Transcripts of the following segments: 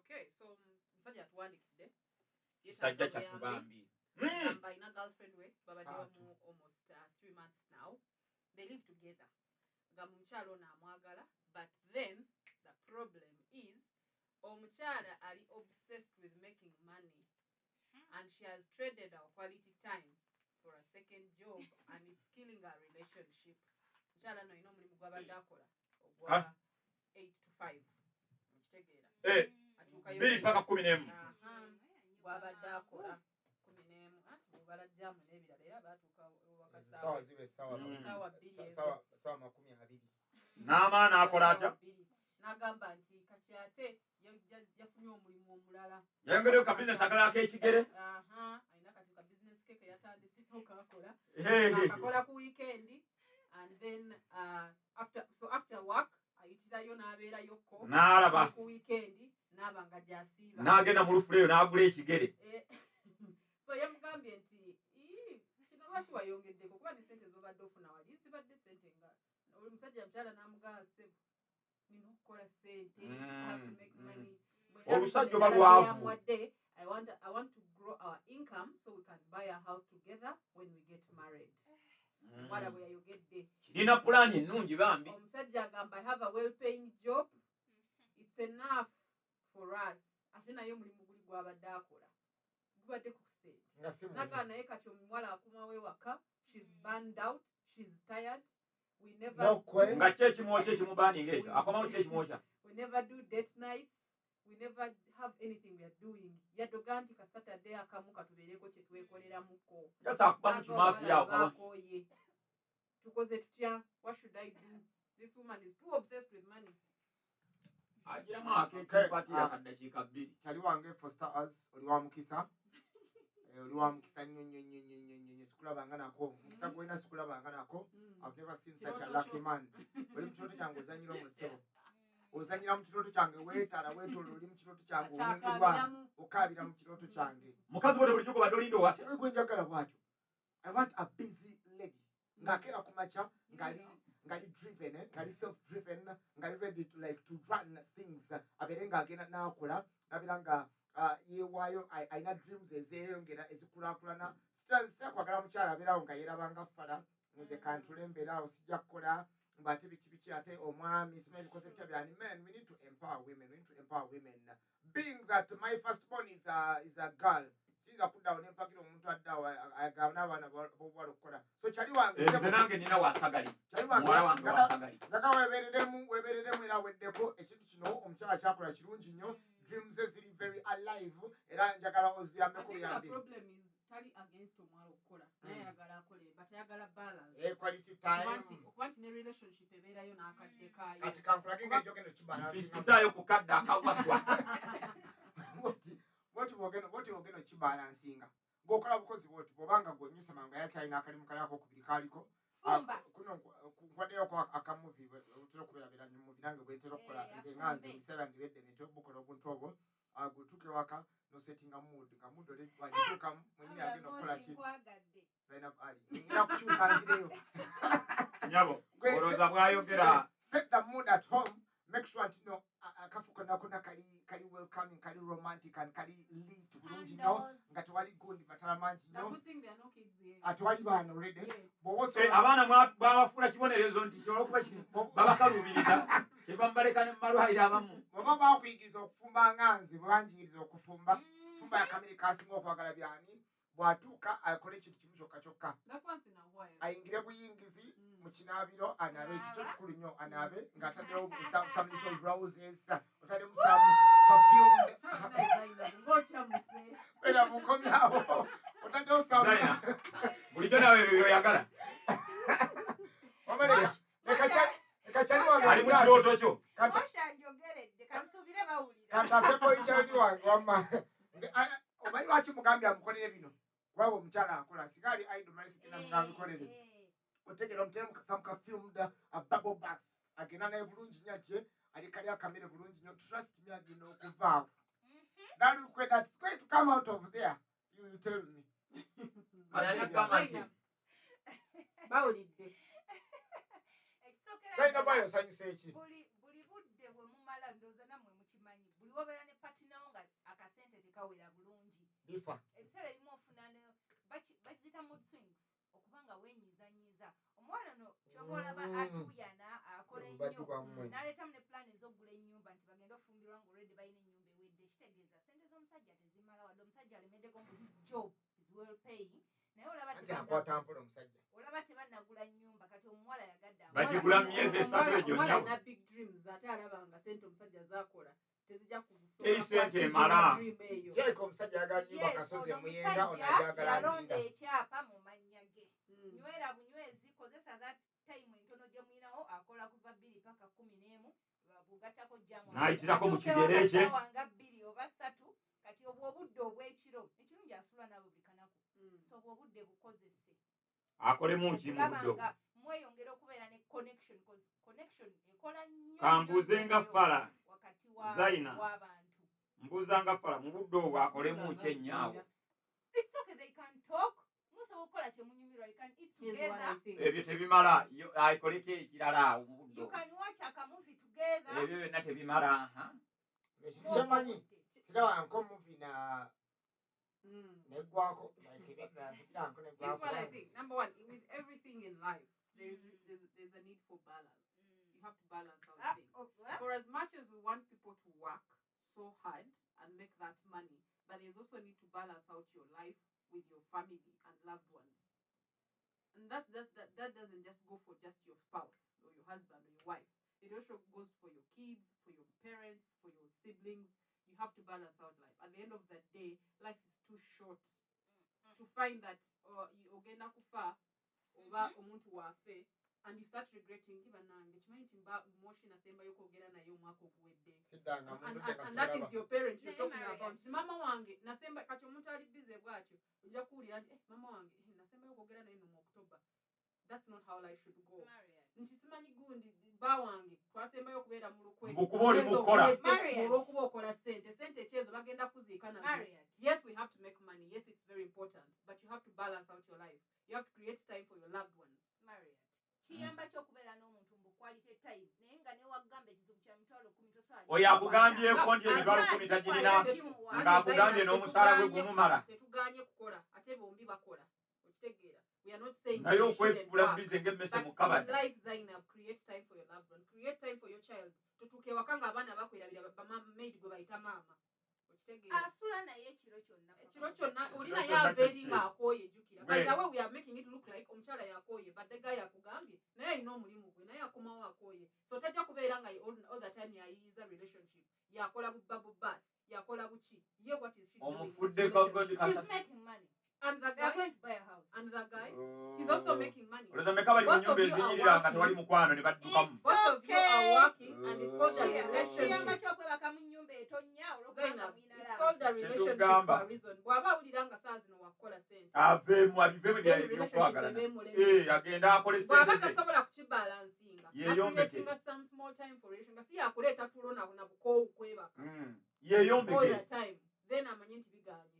Okay, so musajja tuwandikidde. Sajja kyatubambi. Ina girlfriend we babadde almost 3 months now. They live together. Gamukyalo na amwagala, but then the problem is omukyala ali obsessed with making money and she has traded our quality time for a second job and it's killing our relationship. Mukyala no ino mulimu gwabadde akola ogwa 8 to 5. Mukitegeera. Biri paka 11. Gwabadde akola 11 mubala jamu n'ebirala era baatuuka sawa zibe sawa 20. N'amaana akola atya? N'agamba nti kati ate yafunye omulimu omulala. Yayongeddeko ka business akalala ak'ekigere. Alina kati ka business ke yatandise okakola. Akakola ku weekend and then after work ayitirayo n'abeerayokko n'alaba ku weekend n'abanga gyasiiba. N'agenda mu lufuleyo n'agula ekigere. So yamugambye nti kino lwaki wayongeddeko kuba ne ssente z'obadde ofuna wali zibadde ssente nga omusajja mukyala n'amugamba sebo nina okukola ssente to make money. Olusajja oba lwavu. I want to grow our income so we can buy a house together when we get married. Wala bwe yayogedde. Kirina pulaani ennungi bambi. Omusajja agamba I have a well-paying job. It's enough for us. Ate naye omulimu guli gwabadde akola. Gubadde ku ssente. Naga naye kati omuwala akumawo ewaka. She's burned out. She's tired. We never nga kye kimwosha ekimubaaninga ekyo akomawo kye kimwosha. We never do date nights. We never have anything we are doing. Yadoga nti ka Saturday akamu katubeereko kye twekoleramuko. Just akuba mu kimaafu yaako. Tukoze tutya? What should I do? This woman is too obsessed with money. Agiramu akeekipatira kaddakiika 2. Kyali wange Foster oli wa mukisa. Oli wa mukisa nnyo sikulabanga nako. Mukisa gwena sikulabanga nako. I've never seen such a lucky man. Oli mu kirooto kyange ozanyira omusebo. Ozanyira mu kirooto kyange weetala weetola oli mu kirooto kyange onyumirwa okaabira mu kirooto kyange. Mukazi wote bulijjo gobadde olinda owasa. Gwe njagala bw'atyo. I want a busy lady. Ng'akeera ku makya ngali driven, ngali self-driven, ngali ready to run things. Abeere ng'agenda n'akola abeera nga yeewaayo alina dreams ezeeyongera ezikulaakulana. Sitakwagala mukyala abeerawo nga yeerabanga fala nze kantule mbeeraawo sijja kukola mbate biki ate omwami simanyi bikoze bitya byani. Men, we need to empower women. Being that my firstborn is a girl, sinza kuddawo nempagira omuntu addawo agaba n'abaana b'obuwala okukola. So kyali wange nze nange nina waasagali. Muwala wange waasagali. Nga weebeereremu era weddeko ekintu kino omukyala kyakola kirungi nnyo. Dreams ziri very alive era njagala oziyambeko yambi. Tali against omwala okukola naye ayagala akole but ayagala balance. Quality time. Okuba nti ne relationship ebeerayo n'akadde kaayo. Kati kankulage ng'ekyo genda kibalansinga. Fisizaayo ku kadde akawaswa. Bwoti bwogenda okibalansinga. Ng'okola bukozi bwoti bw'obanga gw'onyusa manga yakyalina akalimu kali ako okubiri kaliko. Kuno nkwaddeyo akamuvi otera okubeerabeera mu muvi nange bwetera okukola nze nga nze ebiseera byange byedde ne bukola obuntu obwo. Gutuuka ewaka nosettinga mood nga mood oli wagituukamu mwenyini agenda okukola ki nina kukyusa nzireyo nyabo olowooza bw'ayogera set the mood at home. Make sure nti no akafu konna kali welcoming, kali romantic and kali lit bulungi nnyo nga tewali gundi matala mangi nnyo atewali baana already. Abaana bwabafuula kibonerezo nti olwokuba kino babakaluubiriza kyebamubaleka ne mumalwaliro abamu. Baba baakuyigiriza okufumba nga nze bwe banjigiriza okufumba fumba yakamere kasinga okwagala byani bw'atuuka akole ekintu kimu kyokka ayingire buyingizi mu kinaabiro anaabe ekito kikulu nnyo anaabe ng'ataddewo some little roses otadde musamu perfumed era mukomyawo otaddewo bulijjo nawe ebyo byoyagala ali mu kirooto kyo kantasebo ikyalidi wange wamma omanyi lwaki mugambye amukolere bino kubanga omukyala akola sigaali idle mali sigenda mugambikolere otegera omutemu some perfumed a bubble bath agenda naye bulungi nnyo kye alikali akamere bulungi nnyo trust me agenda okuvaawo that request that is going to come out of there you tell me bawulidde balina bali osanyusa eki buli budde bwe mumala ndooza nammwe mukimanyi buli wobeera ne patinawo nga akasente tekawera bulungi bifa ebiseera ebimu ofuna bakizita mood swings okubanga wenyiizanyiiza omuwala no kyoba olaba atuyana akola ennyo n'aleetamu ne pulaani ez'oggula ennyumba nti bagenda ofumbirwa nga olwedde balina ennyumba ewedde kitegeeza sente z'omusajja tezimala wadde omusajja alemeddeko mu his job is well paying naye akwata mpola omusajja olaba tebannagula nnyumba kati omuwala yagadde bagigula mu myezi esatu egyo Omwana nnyabo na big dreams ate alabanga sente omusajja zaakola tezijja Teri sente emala. kyeka omusajja yagala nnyumba kasozi emuyenga ono ajagala yalonda ntinda ekyapa mu mannya ge nywera bunywezi kozesa that time entono gye mulinawo akola kuva 2 paka 11 bugattako jamu n'ayitirako mu kigere kye wanga 2 oba 3 kati obwo obudde obw'ekiro ekirungi asula nabo bikanaku so obwo obudde bukozese akolemu ki mu buddo nga mweyongera okubeera ne connection ekola nnyo kambuze nga fala wakati Zaina. w'abantu mbuuza nga fala mu buddo obwo akolemu ki ennyaawo it's okay they can talk musobola okukola kyemunyumirwa you can eat together ebyo tebimala akoleko ekirala mu buddo you can watch a movie together ebyo byonna tebimala kyemanyi sirawanko muvi neggwako Here's what I think. Number one, with everything in life, there's a need for balance. You have to balance out things. For as much as we want people to work so hard and make that money, but there's also a need to balance out your life with your family and loved ones. And that doesn't just go for just your spouse or your husband or your wife. It also goes for your kids, for your parents, for your siblings. You have to balance out life. At the end of the day, life is too short to find that ogenda kufa oba omuntu waafe and you start regretting kiba nange kimanyi nti moshi nasembayo kwogera naye omwaka oguwedde and that is your parent you're talking about mama wange nasemba kati omuntu ali busy bwatyo ojja kuwulira nti mama wange nasembayo kwogera naye mu October. That's not how life should go. Nti simanyi gundi ba wange twasembayo okubeera mu lukwe mbukuba oli mukola olw'okuba okola sente ekyezo bagenda kuziika nazo. Yes, we have to make money. Yes, it's very important. But you have to balance out your life. You have to create time for your loved ones. kiyamba ky'okubeera n'omuntu mbu quality time naye nga newagamba ekizibu kya mitwalo 10 tosobola oyo akugambyeko nti emitwalo 10 tagirina ng'akugambye n'omusaala gwe gumumala tetuganye kukola ate bombi bakola okitegeera. We are not saying naye okwefuula bize ng'emmese mu kabati life Zainab, create time for your loved ones, create time for your child. Tutuuke ewaka ng'abaana bakwerabira maid gwe bayita maama okitegeera. asula naye ekiro kyonna oli naye aveeri ng'akooye jjukira. By the way, we are making it look like omukyala yakooye but the guy yakugambye naye alina omulimu gwe naye akomawo akooye. So tajja kubeera nga all the time yayiyiza relationship yakola bubba yakola buki ye what is she doing? omufuddeko she's making money and the they're guy going to buy a house and the guy he's also making money. olowooza meka bali mu nnyumba ezinyirira nga tewali mukwano ne baddukamu Both of you are working and it's called a kiyamba relationship. ky'okwebaka mu nnyumba etonnya Zainab, olwokubanga it's called a relationship Tetugamba. for a reason. Bw'aba awulira nga saa zino wakukola sente aveemu abiveemu then relationship byokwagalana ebeemulema. agenda akole Bw'aba sente ze tasobola kukibalansinga Yeeyombeke. creating some small time for relation nga si yakuleeta tulo na bukoowu kwebaka all yeeyombeke the time then amanye nti biganye.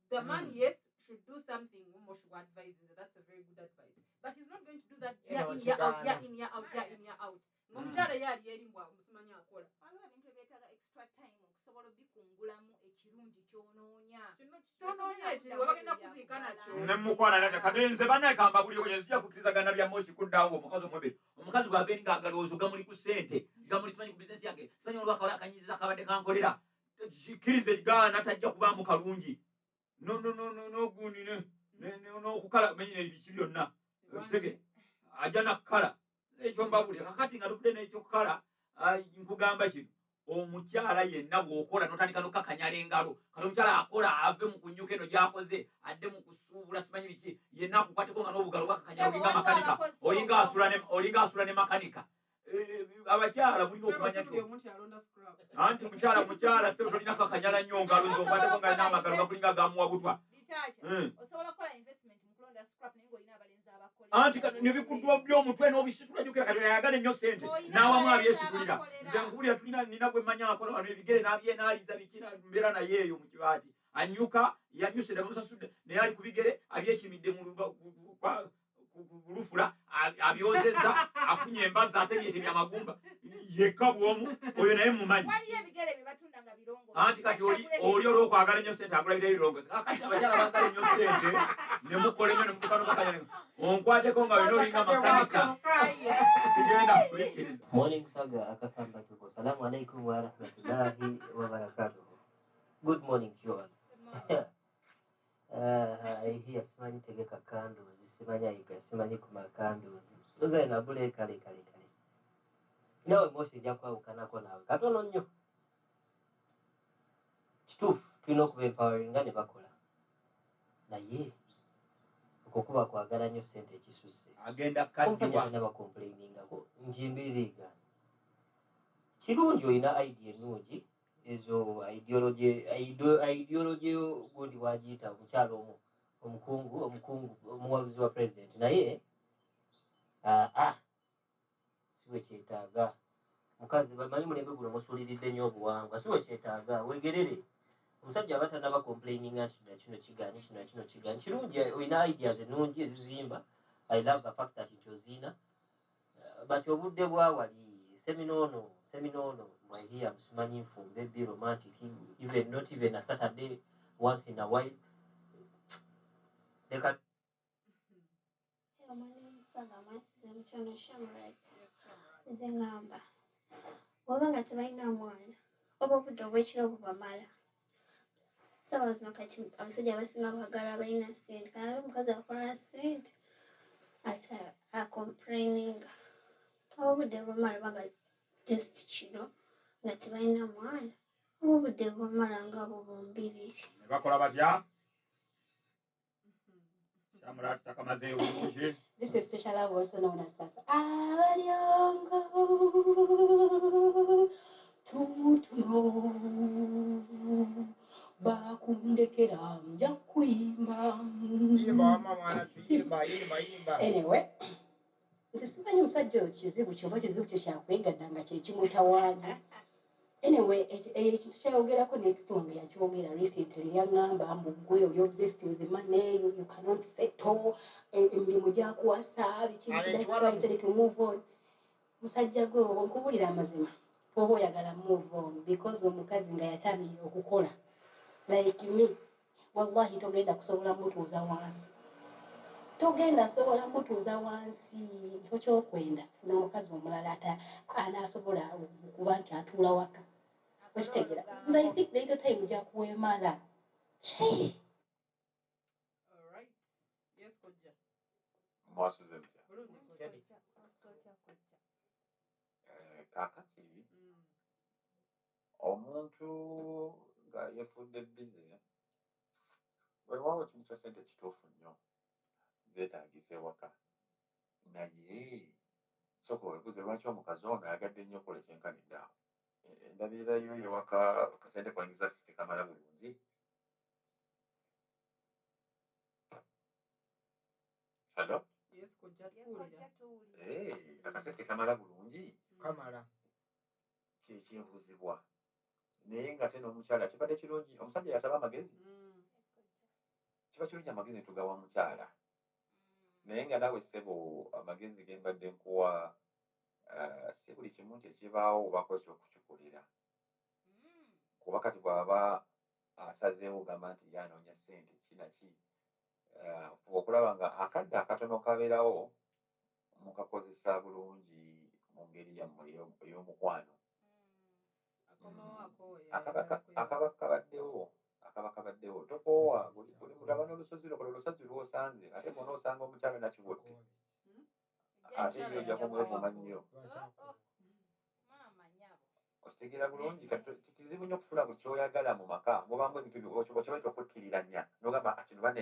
The man yes should do something Moshi advises. That's a very good advice, but he's not going to do that year in year out ng'omukyala ye ali eri mbwa musimanyi akola waliwo ebintu ebyetaaga extra time okusobola obikungulamu ekirungi ky'onoonya kyonoonya ekiri bagenda kuziika nakyo ne mukwala nate kadenze banaye kamba buli oyo sijja kukkirizagana bya Moshi kuddawo omukazi omwebe omukazi bw'abeeri ng'agalowoozo gamuli ku ssente gamuli simanyi ku bizinesi yange simanyi olwakawala akanyiziza akabadde kankolera kikkirize gaana tajja kubaamu kalungi nogundi n'okukala menyi ebiki byonna ekitege ajja nakukala ekyo mbabulira kakati nga tuvudde n'ekyokukala nkugamba kino omukyala yenna bw'okola n'otandika n'okkakanyala engalo kati omukyala akola ave mu kunyuka eno gy'akoze adde mu kusuubula simanyi biki yenna akukwateko nga n'obugalo bwakakanyala olinga makanika olinga asula ne makanika abakyala mulina okumanya anti mukyala se tolina kakanyala nnyo ngalo zokwateko nga n'amagalo gakulinga gamuwa butwa osobola kukola investment mu kulonda scrap naye ng'olina abalenzi abakolera anti nebikuddwa by'omutwe n'obisitula jukira kati ayagala ennyo ssente n'awamu abyesitulira nze nkubulira tulina nina gwe mmanyi akola wano ebigere n'abyenaaliza bikina mbeera naye eyo mu kibaati anyuka yanyuse namusasudde naye ali ku bigere abyekimidde ku bulufula abyozezza afunye embaza ategeetemye amagumba yekka bwomu oyo naye mumanyi waliyo ebigere bye batunda nga birongoozi anti kati oli olw'okwagala ennyo sente agula bitali birongoozi kakati abakyala baagala ennyo sente ne mukola ennyo ne mukanukakanyo onkwateko nga wena olinga makanika sigenda kubikkiriza. Morning Saga Akasamba Tuko. Salamu alaikum wa rahmatullahi wa barakatuh. Good morning to you all. I hear simanyi tegeka kanduzi, simanyi ayiga, simanyi kuma kanduzi. Tuze na bule kale. Nawe Moshe jakwawukanako nawe. Katono nnyo. Kituufu tulina okuba empoweringa ne bakola. Naye okukuba kwagala nnyo ssente ekisusse. Agenda kaddiwa n'abakomplainingako njimbiriga kirungi olina idea ennungi ezo ideology gundi wagiyita omukyalo omwo omukungu omuwabuzi wa president naye siwe kyetaaga mukazi bamanyi mulembe guno musuuliridde nnyo obuwangwa siwe kyetaaga wegerere omusajja aba tannabakomplaininga nti kino kigaanyi kirungi olina ideas ennungi ezizimba. I love the fact that nkyozina but obudde bwawali seminono mwahiya musimanyi nfumbe be romantic not even a Saturday once in a while. Hello, my name is Saga. My sister is Shamrat. Zingamba. Oba nga tebalina mwana oba obudde obw'ekiro bubamala sawa zino kati abasajja abasinga baagala balina ssente kanabe omukazi akola ssente ate acomplaininga oba obudde bubamala banga just kino nga tebalina mwana oba obudde bubamala nga abo bombiriri ne bakola batya Shamura takamaze bulungi. This is Special Love, also known as Tata. Abalyongo tutuno bakundekera nja kuyimba. Anyway, nti simanyi musajja oyo kizibu kyoba kizibu kye kyakwegadda nga kye kimutawaanya. Anyway, ekintu kyayogerako next wange yakyogera recently yaŋŋamba mbu gwe oli obsessed with money, you cannot settle, emirimu gyakuwasa biki to move on. Musajja gwe oba nkubulira amazima oba oyagala move on because omukazi nga yatamiire okukola like me wallahi togenda kusobola mutuuza wansi. Togenda sobola mutuuza wansi kifo kyokwenda funa omukazi omulala anaasobola okuba nti atuula waka. Wekitegera nze I think later time gyakuweemala. Alright. Yes, Kojja. Mwasuze mutya Bulungi Kojja. kakati omuntu nga yefudde bize weewaawo kimu kya ssente kituufu nnyo zeetaagisa ewaka naye sooka weebuuze lwaki omukazi ono ayagadde nnyo okola ekyenkanidde awo endabirira yo ewaka akasente kwanyiza tekamala bulungi. Hello? Yes, Kojja tuwulira. Akasente kamala bulungi kamala kyekyebuuzibwa naye nga te n'omukyala kibadde kirungi omusajja yasaba amagezi kiba kirungi amagezi netugawa mukyala naye nga naawe ssebo amagezi ge mbadde nkuwa si buli kimu nti ekibaawo obako ekyokukikolera kuba kati bw'aba asazeewo gamba nti yanoonya ssente kinaki fuba okulaba nga akadde akatono kabeerawo mukakozesa bulungi mu ngeri yammwe ey'omukwano akaba kabaddewo tokoowa buli mulaba n'olusozi lokola olusozi lw'osanze ate bw'ona osanga omukyala nakiwotte ate yo ojja kumwevuma nnyo okitegeera bulungi kizibu nnyo okufuna buli kyoyagala mu maka mubamu ebintu okibaita okwekkiriranya nogamba kino banne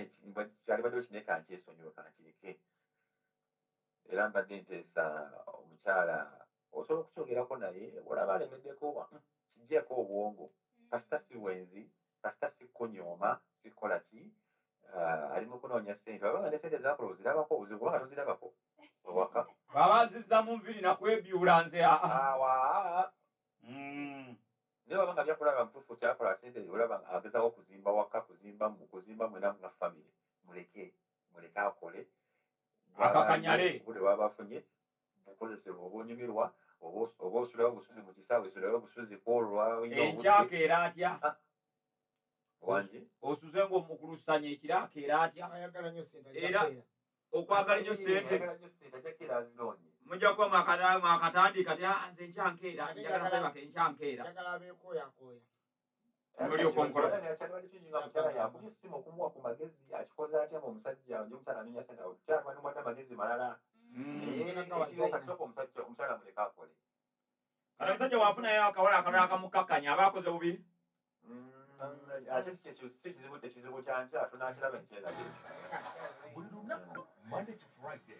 kyali baddewo kinaye kankyesonyiwe kankireke era mbadde nteesa omukyala osobola okukyogerako naye olaba alemeddeko kijjeeko obwongo kasita si bwenzi kasita si kunyooma sikola ki ali mu kunoonya ssente wabanga ne ssente zakola ozirabako obuzibu kubanga tozirabako ewaka baba zizza mu nviri nakwebyula nze awa naye wabanga byakulaba mutuufu kyakola ssente olaba agezaho okuzimba waka kuzimba mwena nga famire muleke akole Akakanyale. obudde bwaba bafunye bukozesebwa obunyumirwa oba osulayo obusuzi mu kisaawe osulayo obusuzi kwolwa enkyaka era atya wangi osuze ng'omukulusanya ekiraka era atya ayagala nnyo sente Era- okwagala ennyo sente ajjakira azinoonye mujja kuba mwakatandika ti nze nkyankeera Ate njagala njagala- kwebaka enyankeera njagala abeekooyakooya Olyoka omukola. kyalibadde kinyiga mukyala yakubye essimu okumuwa ku magezi akikoze atya mu omusajja nje omukyala anenya sente omukyala mwadde amagezi malala naye ekiriwo kasooka omukyala muleka akole kati omusajja waafunayo akawala akalala akamukakkanya aba akoze bubi ate ekizibu kyankya tunakiraba nkyendabye buli lunaku monday to friday